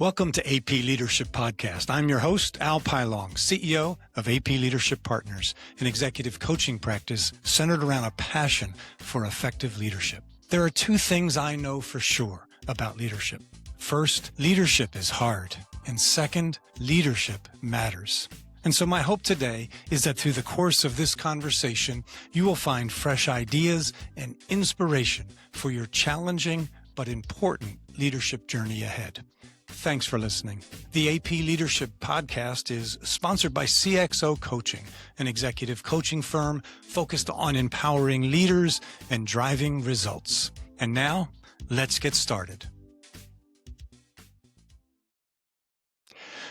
Welcome to AP Leadership Podcast. I'm your host, Al Pilong, CEO of AP Leadership Partners, an executive coaching practice centered around a passion for effective leadership. There are two things I know for sure about leadership. First, leadership is hard. And second, leadership matters. And so my hope today is that through the course of this conversation, you will find fresh ideas and inspiration for your challenging but important leadership journey ahead. Thanks for listening. The AP Leadership Podcast is sponsored by CXO Coaching, an executive coaching firm focused on empowering leaders and driving results. And now, let's get started.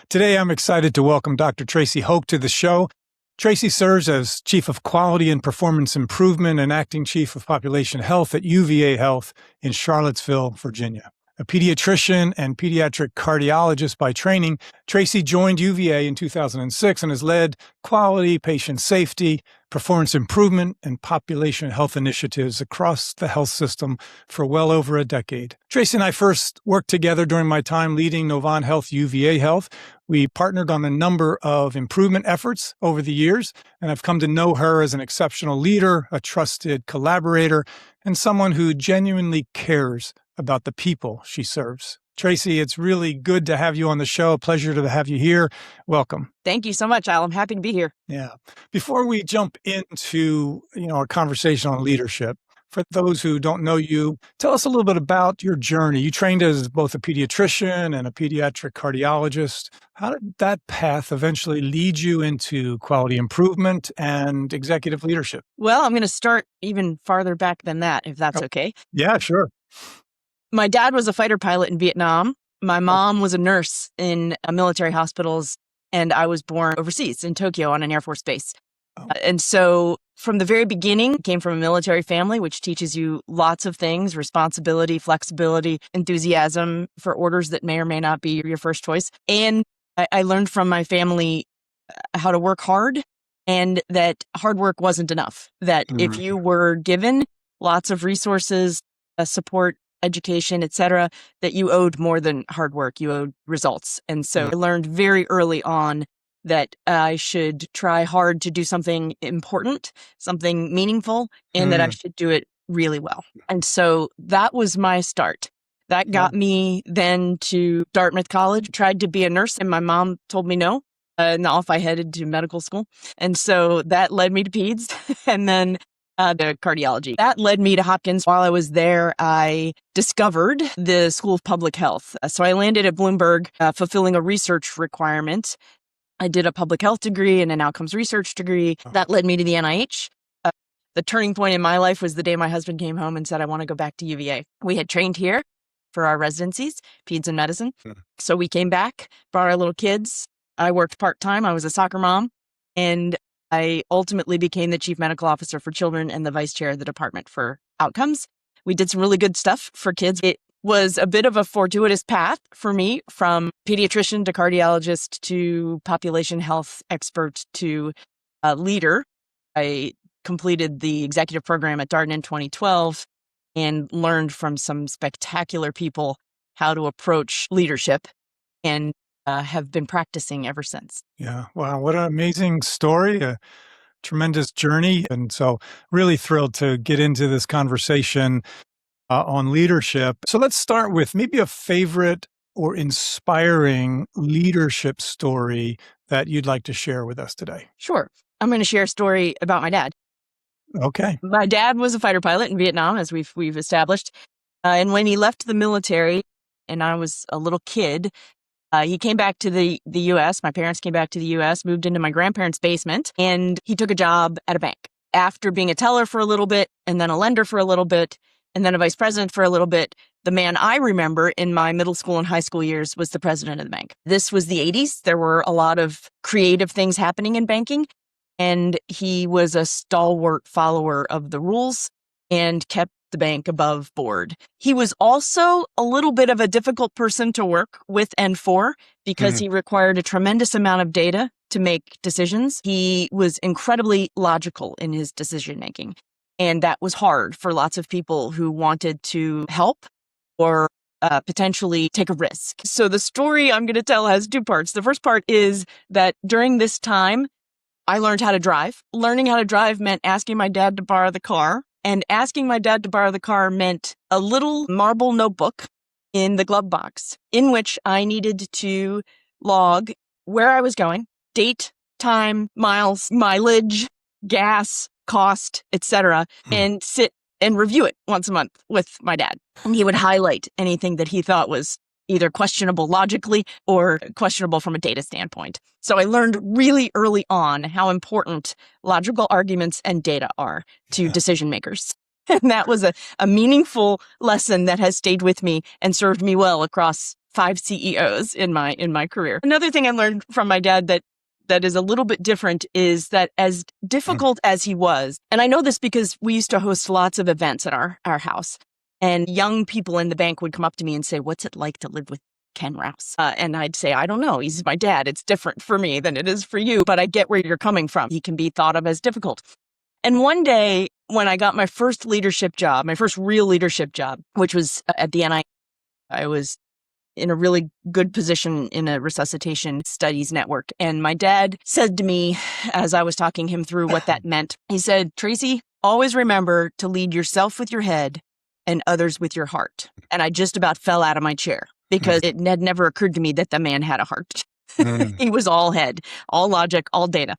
Today, I'm excited to welcome Dr. Tracy Hoke to the show. Tracy serves as Chief of Quality and Performance Improvement and Acting Chief of Population Health at UVA Health in Charlottesville, Virginia. A pediatrician and pediatric cardiologist by training, Tracy joined UVA in 2006 and has led quality, patient safety, performance improvement, and population health initiatives across the health system for well over a decade. Tracy and I first worked together during my time leading Novant Health UVA Health. We partnered on a number of improvement efforts over the years, and I've come to know her as an exceptional leader, a trusted collaborator, and someone who genuinely cares about the people she serves. Tracy, it's really good to have you on the show. A pleasure to have you here. Welcome. Thank you so much, Al. I'm happy to be here. Yeah. Before we jump into, our conversation on leadership, for those who don't know you, tell us a little bit about your journey. You trained as both a pediatrician and a pediatric cardiologist. How did that path eventually lead you into quality improvement and executive leadership? Well, I'm going to start even farther back than that, if that's okay. Yeah, sure. My dad was a fighter pilot in Vietnam. My mom was a nurse in military hospitals, and I was born overseas in Tokyo on an Air Force base. And so from the very beginning, came from a military family, which teaches you lots of things: responsibility, flexibility, enthusiasm for orders that may or may not be your first choice. And I learned from my family how to work hard, and that hard work wasn't enough. That if you were given lots of resources, support, education, etc., that you owed more than hard work. You owed results. And so I learned very early on that I should try hard to do something important, something meaningful, and that I should do it really well. And so that was my start. That got me then to Dartmouth College, tried to be a nurse, and my mom told me no. And off I headed to medical school. And so that led me to peds and then the cardiology. That led me to Hopkins. While I was there, I discovered the School of Public Health. So I landed at Bloomberg, fulfilling a research requirement. I did a public health degree and an outcomes research degree. That led me to the NIH. The turning point in my life was the day my husband came home and said, I want to go back to UVA. We had trained here for our residencies, peds and medicine. So we came back, brought our little kids. I worked part-time. I was a soccer mom, and I ultimately became the chief medical officer for children and the vice chair of the department for outcomes. We did some really good stuff for kids. It was a bit of a fortuitous path for me, from pediatrician to cardiologist to population health expert to leader. I completed the executive program at Darden in 2012 and learned from some spectacular people how to approach leadership, and have been practicing ever since. Yeah. Wow. What an amazing story. A tremendous journey. And so really thrilled to get into this conversation on leadership. So let's start with maybe a favorite or inspiring leadership story that you'd like to share with us today. Sure. I'm going to share a story about my dad. Okay. My dad was a fighter pilot in Vietnam, as we've established. And when he left the military and I was a little kid, he came back to the U.S. My parents came back to the U.S., moved into my grandparents' basement, and he took a job at a bank. After being a teller for a little bit, and then a lender for a little bit, and then a vice president for a little bit, the man I remember in my middle school and high school years was the president of the bank. This was the 80s. There were a lot of creative things happening in banking, and he was a stalwart follower of the rules and kept the bank above board. He was also a little bit of a difficult person to work with and for, because he required a tremendous amount of data to make decisions. He was incredibly logical in his decision making. And that was hard for lots of people who wanted to help or potentially take a risk. So the story I'm going to tell has two parts. The first part is that during this time, I learned how to drive. Learning how to drive meant asking my dad to borrow the car. And asking my dad to borrow the car meant a little marble notebook in the glove box in which I needed to log where I was going, date, time, miles, mileage, gas, cost, etc., and sit and review it once a month with my dad. And he would highlight anything that he thought was either questionable logically or questionable from a data standpoint. So I learned really early on how important logical arguments and data are to decision makers. And that was a meaningful lesson that has stayed with me and served me well across 5 CEOs in my career. Another thing I learned from my dad that is a little bit different is that as difficult as he was, and I know this because we used to host lots of events at our house, and young people in the bank would come up to me and say, "What's it like to live with Ken Rouse?" And I'd say, "I don't know. He's my dad. It's different for me than it is for you, but I get where you're coming from. He can be thought of as difficult." And one day when I got my first leadership job, my first real leadership job, which was at the NIH, I was in a really good position in a resuscitation studies network. And my dad said to me, as I was talking him through what that meant, he said, "Tracy, always remember to lead yourself with your head and others with your heart." And I just about fell out of my chair because it had never occurred to me that the man had a heart. He was all head, all logic, all data.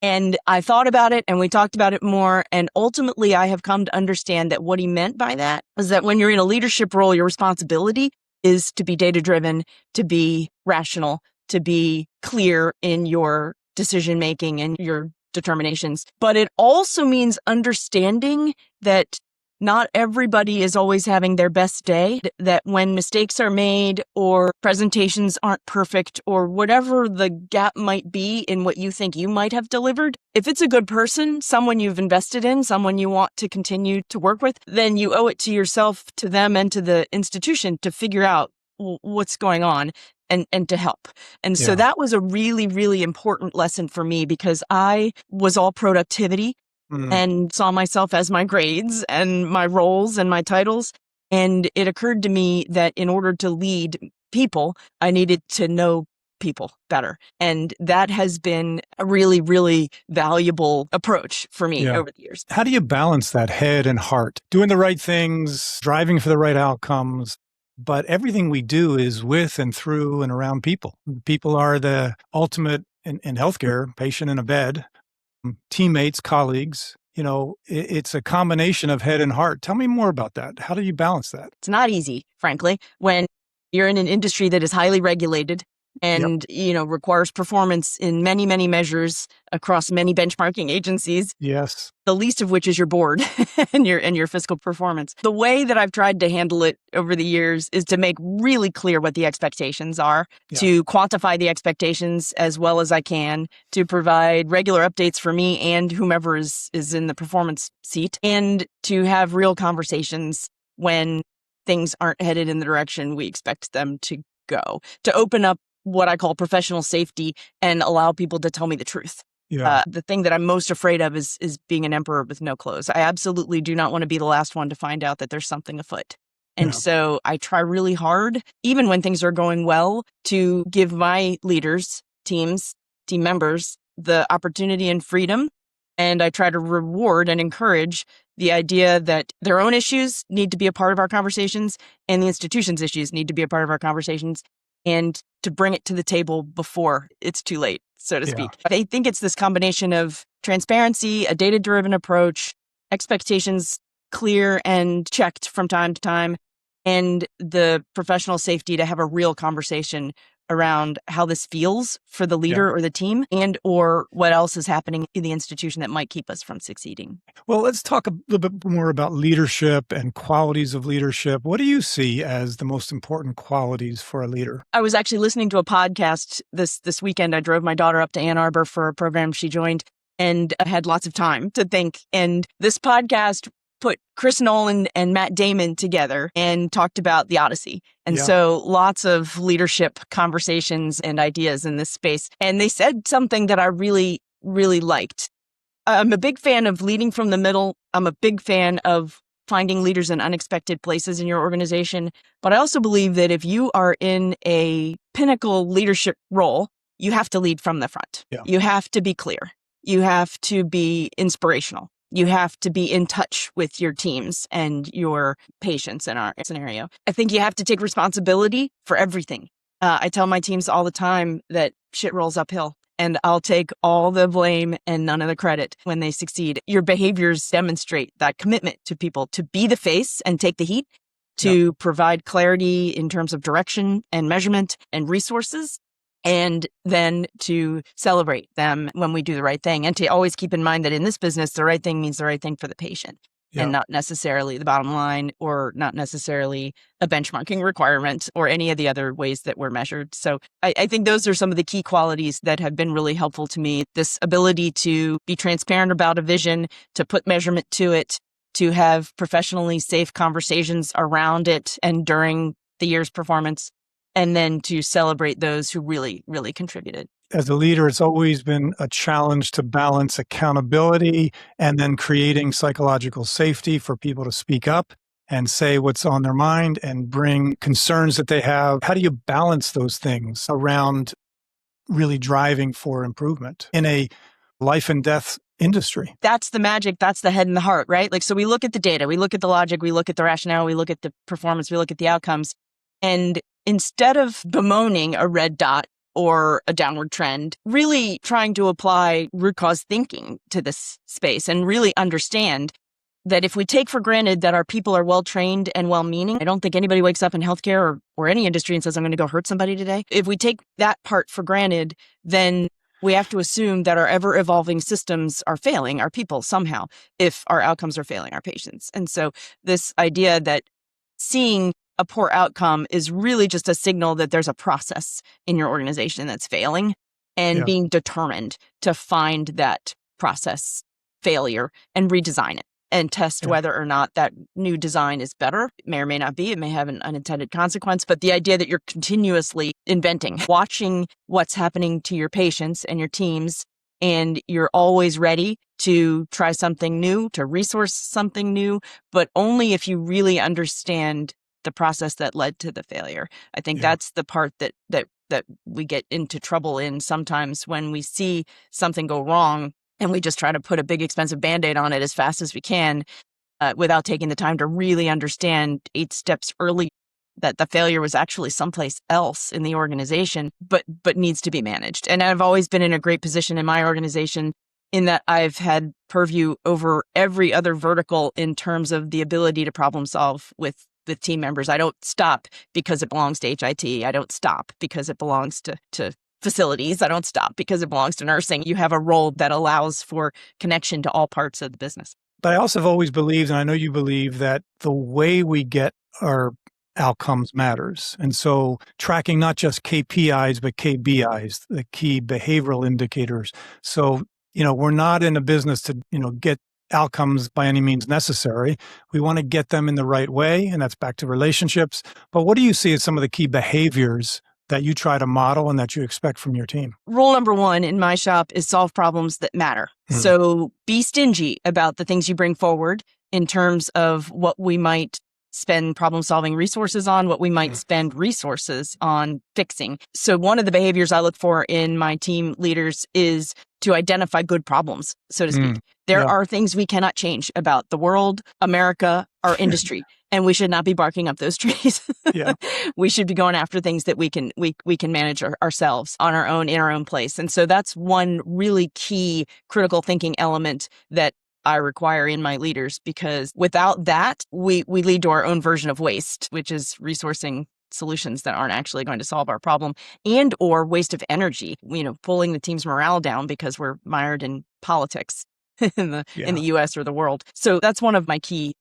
And I thought about it and we talked about it more. And ultimately, I have come to understand that what he meant by that is that when you're in a leadership role, your responsibility is to be data-driven, to be rational, to be clear in your decision-making and your determinations. But it also means understanding that not everybody is always having their best day, that when mistakes are made or presentations aren't perfect or whatever the gap might be in what you think you might have delivered, if it's a good person, someone you've invested in, someone you want to continue to work with, then you owe it to yourself, to them, and to the institution to figure out what's going on and to help. And so that was a really, really important lesson for me because I was all productivity and saw myself as my grades and my roles and my titles. And it occurred to me that in order to lead people, I needed to know people better. And that has been a really, really valuable approach for me over the years. How do you balance that head and heart? Doing the right things, driving for the right outcomes, but everything we do is with and through and around people. People are the ultimate in healthcare, patient in a bed, teammates, colleagues. You know, it's a combination of head and heart. Tell me more about that. How do you balance that? It's not easy, frankly, when you're in an industry that is highly regulated and, requires performance in many, many measures across many benchmarking agencies. Yes. The least of which is your board and your fiscal performance. The way that I've tried to handle it over the years is to make really clear what the expectations are, to quantify the expectations as well as I can, to provide regular updates for me and whomever is in the performance seat, and to have real conversations when things aren't headed in the direction we expect them to go, to open up what I call professional safety and allow people to tell me the truth. The thing that I'm most afraid of is being an emperor with no clothes. I absolutely do not want to be the last one to find out that there's something afoot. And so I try really hard, even when things are going well, to give my leaders, team members, the opportunity and freedom. And I try to reward and encourage the idea that their own issues need to be a part of our conversations and the institution's issues need to be a part of our conversations, and to bring it to the table before it's too late, so to speak. I think it's this combination of transparency, a data-driven approach, expectations clear and checked from time to time, and the professional safety to have a real conversation around how this feels for the leader or the team, and or what else is happening in the institution that might keep us from succeeding. Well, let's talk a little bit more about leadership and qualities of leadership. What do you see as the most important qualities for a leader? I was actually listening to a podcast this weekend. I drove my daughter up to Ann Arbor for a program she joined, and I had lots of time to think. And this podcast put Chris Nolan and Matt Damon together and talked about the Odyssey. And so lots of leadership conversations and ideas in this space. And they said something that I really, really liked. I'm a big fan of leading from the middle. I'm a big fan of finding leaders in unexpected places in your organization. But I also believe that if you are in a pinnacle leadership role, you have to lead from the front. Yeah. You have to be clear. You have to be inspirational. You have to be in touch with your teams and your patients in our scenario. I think you have to take responsibility for everything. I tell my teams all the time that shit rolls uphill, and I'll take all the blame and none of the credit when they succeed. Your behaviors demonstrate that commitment to people to be the face and take the heat, to provide clarity in terms of direction and measurement and resources, and then to celebrate them when we do the right thing. And to always keep in mind that in this business, the right thing means the right thing for the patient and not necessarily the bottom line or not necessarily a benchmarking requirement or any of the other ways that we're measured. So I think those are some of the key qualities that have been really helpful to me. This ability to be transparent about a vision, to put measurement to it, to have professionally safe conversations around it and during the year's performance, and then to celebrate those who really, really contributed. As a leader, it's always been a challenge to balance accountability and then creating psychological safety for people to speak up and say what's on their mind and bring concerns that they have. How do you balance those things around really driving for improvement in a life and death industry? That's the magic. That's the head and the heart, right? So we look at the data, we look at the logic, we look at the rationale, we look at the performance, we look at the outcomes. And instead of bemoaning a red dot or a downward trend, really trying to apply root cause thinking to this space and really understand that if we take for granted that our people are well-trained and well-meaning, I don't think anybody wakes up in healthcare or any industry and says, I'm going to go hurt somebody today. If we take that part for granted, then we have to assume that our ever-evolving systems are failing our people somehow if our outcomes are failing our patients. And so this idea that seeing a poor outcome is really just a signal that there's a process in your organization that's failing, and being determined to find that process failure and redesign it and test whether or not that new design is better. It may or may not be. It may have an unintended consequence, but the idea that you're continuously inventing, watching what's happening to your patients and your teams, and you're always ready to try something new, to resource something new, but only if you really understand the process that led to the failure. I think that's the part that we get into trouble in sometimes when we see something go wrong and we just try to put a big expensive Band-Aid on it as fast as we can without taking the time to really understand 8 steps early that the failure was actually someplace else in the organization, but needs to be managed. And I've always been in a great position in my organization in that I've had purview over every other vertical in terms of the ability to problem solve with team members. I don't stop because it belongs to HIT. I don't stop because it belongs to facilities. I don't stop because it belongs to nursing. You have a role that allows for connection to all parts of the business. But I also have always believed, and I know you believe, that the way we get our outcomes matters. And so tracking not just KPIs, but KBIs, the key behavioral indicators. So, we're not in a business to, get outcomes by any means necessary. We want to get them in the right way, and that's back to relationships. But what do you see as some of the key behaviors that you try to model and that you expect from your team? Rule number 1 in my shop is solve problems that matter. So be stingy about the things you bring forward in terms of what we might spend problem-solving resources on, what we might spend resources on fixing. So one of the behaviors I look for in my team leaders is to identify good problems, so to speak. There are things we cannot change about the world, America, our industry, and we should not be barking up those trees. We should be going after things that we can manage ourselves on our own, in our own place. And so that's one really key critical thinking element that I require in my leaders, because without that, we lead to our own version of waste, which is resourcing solutions that aren't actually going to solve our problem, and or waste of energy, pulling the team's morale down because we're mired in politics in the US or the world. So that's one of my key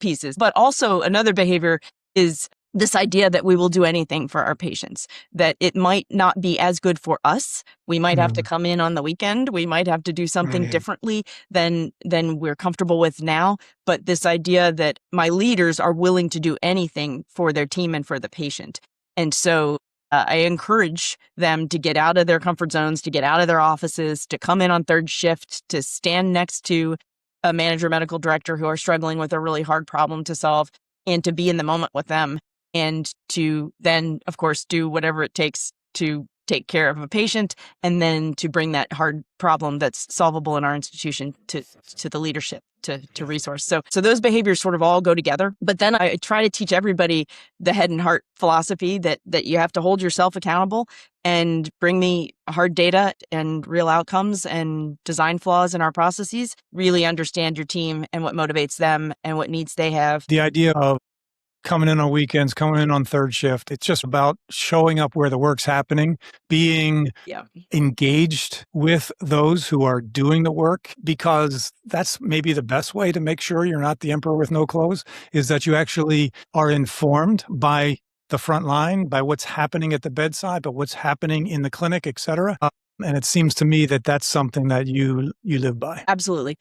pieces. But also another behavior is this idea that we will do anything for our patients, that it might not be as good for us. We might have to come in on the weekend. We might have to do something differently than we're comfortable with now. But this idea that my leaders are willing to do anything for their team and for the patient. And so I encourage them to get out of their comfort zones, to get out of their offices, to come in on third shift, to stand next to a manager, medical director who are struggling with a really hard problem to solve, and to be in the moment with them, and to then, of course, do whatever it takes to take care of a patient, and then to bring that hard problem that's solvable in our institution to the leadership, to resource. So those behaviors sort of all go together. But then I try to teach everybody the head and heart philosophy that you have to hold yourself accountable and bring me hard data and real outcomes and design flaws in our processes. Really understand your team and what motivates them and what needs they have. The idea of coming in on weekends, coming in on third shift, it's just about showing up where the work's happening, being engaged with those who are doing the work, because that's maybe the best way to make sure you're not the emperor with no clothes, is that you actually are informed by the front line, by what's happening at the bedside, but what's happening in the clinic, et cetera. And it seems to me that that's something that you live by. Absolutely.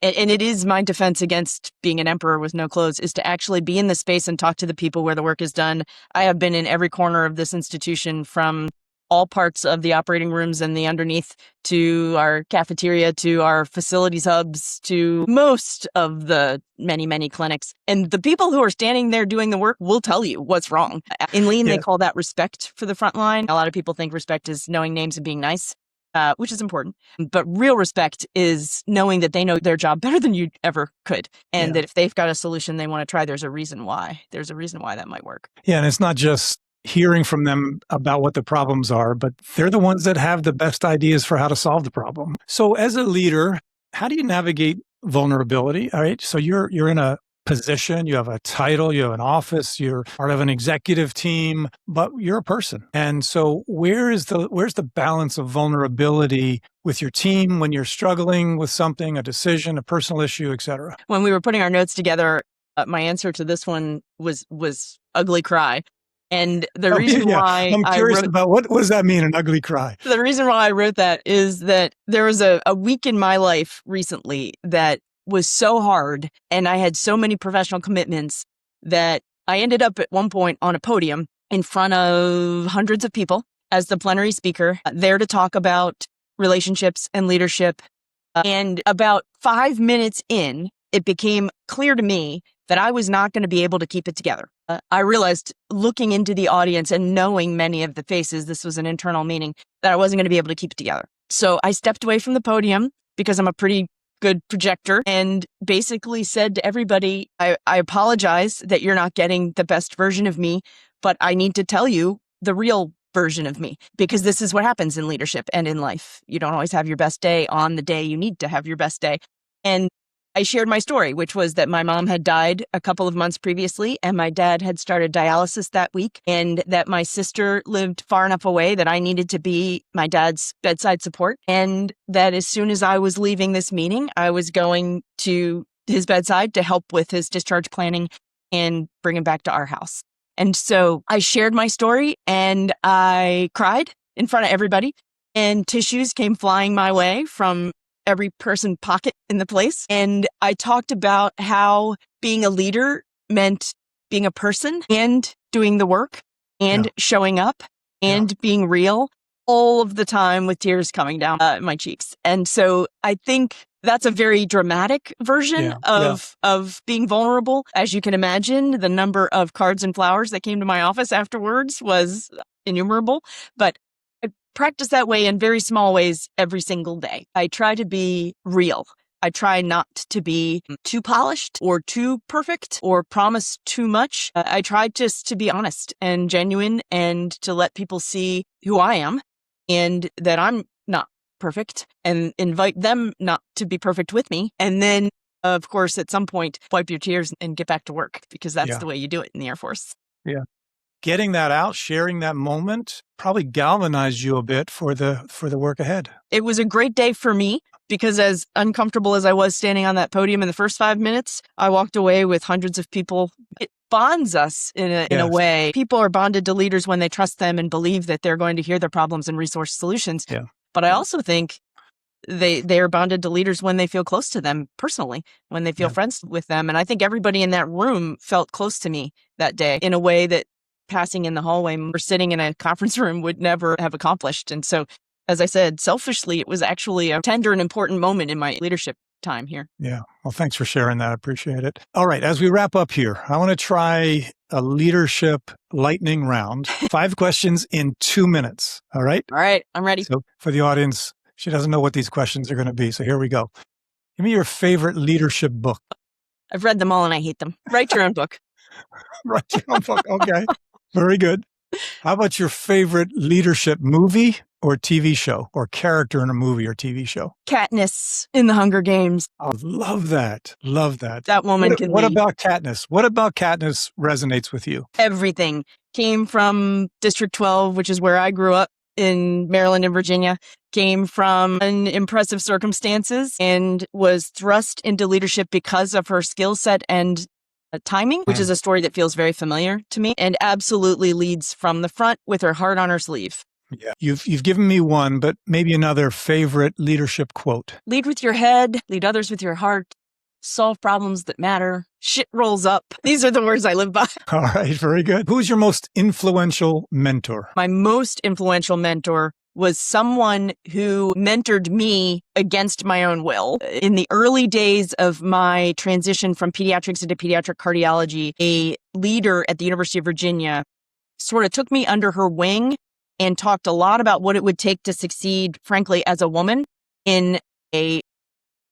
And it is my defense against being an emperor with no clothes, is to actually be in the space and talk to the people where the work is done. I have been in every corner of this institution, from all parts of the operating rooms and the underneath, to our cafeteria, to our facilities hubs, to most of the many, many clinics. And the people who are standing there doing the work will tell you what's wrong. In Lean, they call that respect for the front line. A lot of people think respect is knowing names and being nice. Which is important. But real respect is knowing that they know their job better than you ever could. And that if they've got a solution they want to try, there's a reason why. There's a reason why that might work. Yeah, and it's not just hearing from them about what the problems are, but they're the ones that have the best ideas for how to solve the problem. So as a leader, how do you navigate vulnerability? All right. So you're in a position, you have a title, you have an office, you're part of an executive team, but you're a person. And so where's the balance of vulnerability with your team when you're struggling with something, a decision, a personal issue, et cetera? When we were putting our notes together, my answer to this one was ugly cry. And the reason why I'm curious about what does that mean, an ugly cry? The reason why I wrote that is that there was a week in my life recently that was so hard, and I had so many professional commitments that I ended up at one point on a podium in front of hundreds of people as the plenary speaker, there to talk about relationships and leadership. And about 5 minutes in, it became clear to me that I was not going to be able to keep it together. I realized, looking into the audience and knowing many of the faces, this was an internal meeting, that I wasn't going to be able to keep it together. So I stepped away from the podium, because I'm a pretty good projector, and basically said to everybody, I apologize that you're not getting the best version of me, but I need to tell you the real version of me, because this is what happens in leadership and in life. You don't always have your best day on the day you need to have your best day. And I shared my story, which was that my mom had died a couple of months previously, and my dad had started dialysis that week, and that my sister lived far enough away that I needed to be my dad's bedside support, and that as soon as I was leaving this meeting, I was going to his bedside to help with his discharge planning and bring him back to our house. And so I shared my story, and I cried in front of everybody, and tissues came flying my way from every person pocket in the place. And I talked about how being a leader meant being a person and doing the work and showing up and being real all of the time, with tears coming down my cheeks. And so I think that's a very dramatic version of being vulnerable. As you can imagine, the number of cards and flowers that came to my office afterwards was innumerable. But practice that way in very small ways every single day. I try to be real. I try not to be too polished or too perfect or promise too much. I try just to be honest and genuine, and to let people see who I am and that I'm not perfect, and invite them not to be perfect with me. And then, of course, at some point, wipe your tears and get back to work, because that's the way you do it in the Air Force. Yeah. Getting that out, sharing that moment probably galvanized you a bit for the work ahead. It was a great day for me, because as uncomfortable as I was standing on that podium in the first 5 minutes, I walked away with hundreds of people. It bonds us in a way. People are bonded to leaders when they trust them and believe that they're going to hear their problems and resource solutions. Yeah. But I also think they are bonded to leaders when they feel close to them personally, when they feel friends with them. And I think everybody in that room felt close to me that day in a way that passing in the hallway or sitting in a conference room would never have accomplished. And so, as I said, selfishly, it was actually a tender and important moment in my leadership time here. Yeah. Well, thanks for sharing that. I appreciate it. All right. As we wrap up here, I want to try a leadership lightning round. 5 questions in 2 minutes. All right. All right. I'm ready. So for the audience, she doesn't know what these questions are going to be. So here we go. Give me your favorite leadership book. I've read them all and I hate them. Write your own book. Right. Okay. Very good. How about your favorite leadership movie or TV show or character in a movie or TV show? Katniss in the Hunger Games. I love that. Love that. That woman can What lead. about Katniss? What about Katniss resonates with you? Everything came from District 12, which is where I grew up in Maryland and Virginia, came from impressive circumstances and was thrust into leadership because of her skill set and timing, which is a story that feels very familiar to me and absolutely leads from the front with her heart on her sleeve. Yeah. You've given me one, but maybe another favorite leadership quote. Lead with your head, lead others with your heart, solve problems that matter, shit rolls up. These are the words I live by. All right. Very good. Who's your most influential mentor? My most influential mentor was someone who mentored me against my own will. In the early days of my transition from pediatrics into pediatric cardiology, a leader at the University of Virginia sort of took me under her wing and talked a lot about what it would take to succeed, frankly, as a woman in a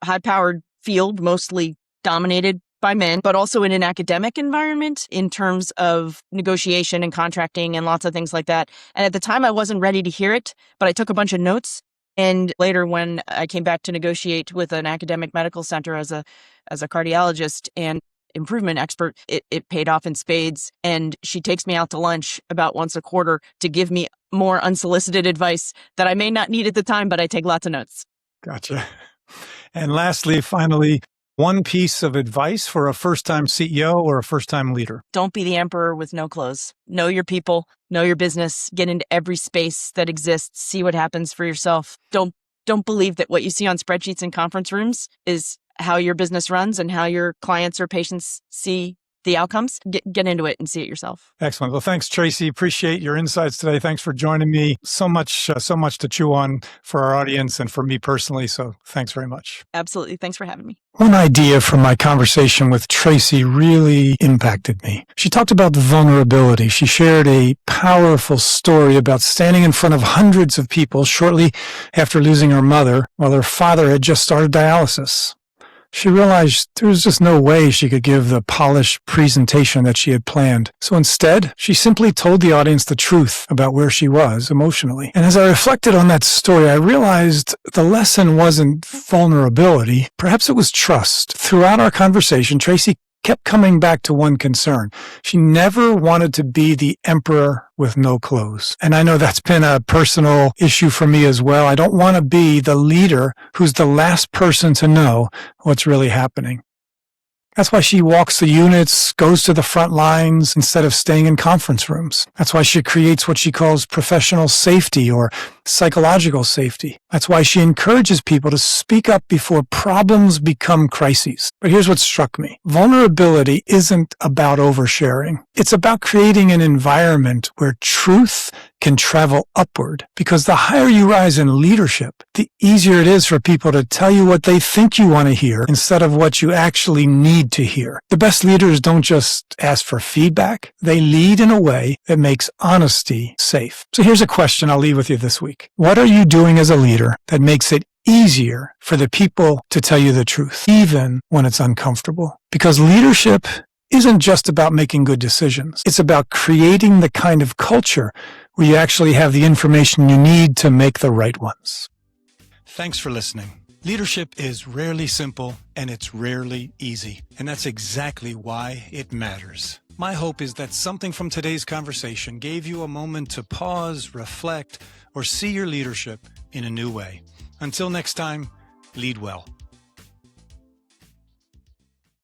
high-powered field, mostly dominated by men, but also in an academic environment in terms of negotiation and contracting and lots of things like that. And at the time, I wasn't ready to hear it, but I took a bunch of notes. And later, when I came back to negotiate with an academic medical center as a cardiologist and improvement expert, it paid off in spades. And she takes me out to lunch about once a quarter to give me more unsolicited advice that I may not need at the time, but I take lots of notes. Gotcha. And lastly, finally, one piece of advice for a first-time CEO or a first-time leader. Don't be the emperor with no clothes. Know your people, know your business, get into every space that exists, see what happens for yourself. Don't believe that what you see on spreadsheets and conference rooms is how your business runs and how your clients or patients see the outcomes. Get into it and see it yourself. Excellent. Well, thanks, Tracy. Appreciate your insights today. Thanks for joining me. So much to chew on for our audience and for me personally. So thanks very much. Absolutely. Thanks for having me. One idea from my conversation with Tracy really impacted me. She talked about vulnerability. She shared a powerful story about standing in front of hundreds of people shortly after losing her mother while her father had just started dialysis. She realized there was just no way she could give the polished presentation that she had planned. So instead, she simply told the audience the truth about where she was emotionally. And as I reflected on that story, I realized the lesson wasn't vulnerability. Perhaps it was trust. Throughout our conversation, Tracy kept coming back to one concern. She never wanted to be the emperor with no clothes. And I know that's been a personal issue for me as well. I don't want to be the leader who's the last person to know what's really happening. That's why she walks the units, goes to the front lines instead of staying in conference rooms. That's why she creates what she calls professional safety or psychological safety. That's why she encourages people to speak up before problems become crises. But here's what struck me. Vulnerability isn't about oversharing. It's about creating an environment where truth can travel upward. Because the higher you rise in leadership, the easier it is for people to tell you what they think you want to hear instead of what you actually need to hear. The best leaders don't just ask for feedback. They lead in a way that makes honesty safe. So here's a question I'll leave with you this week. What are you doing as a leader that makes it easier for the people to tell you the truth, even when it's uncomfortable? Because leadership isn't just about making good decisions. It's about creating the kind of culture where you actually have the information you need to make the right ones. Thanks for listening. Leadership is rarely simple and it's rarely easy. And that's exactly why it matters. My hope is that something from today's conversation gave you a moment to pause, reflect, or see your leadership in a new way. Until next time, lead well.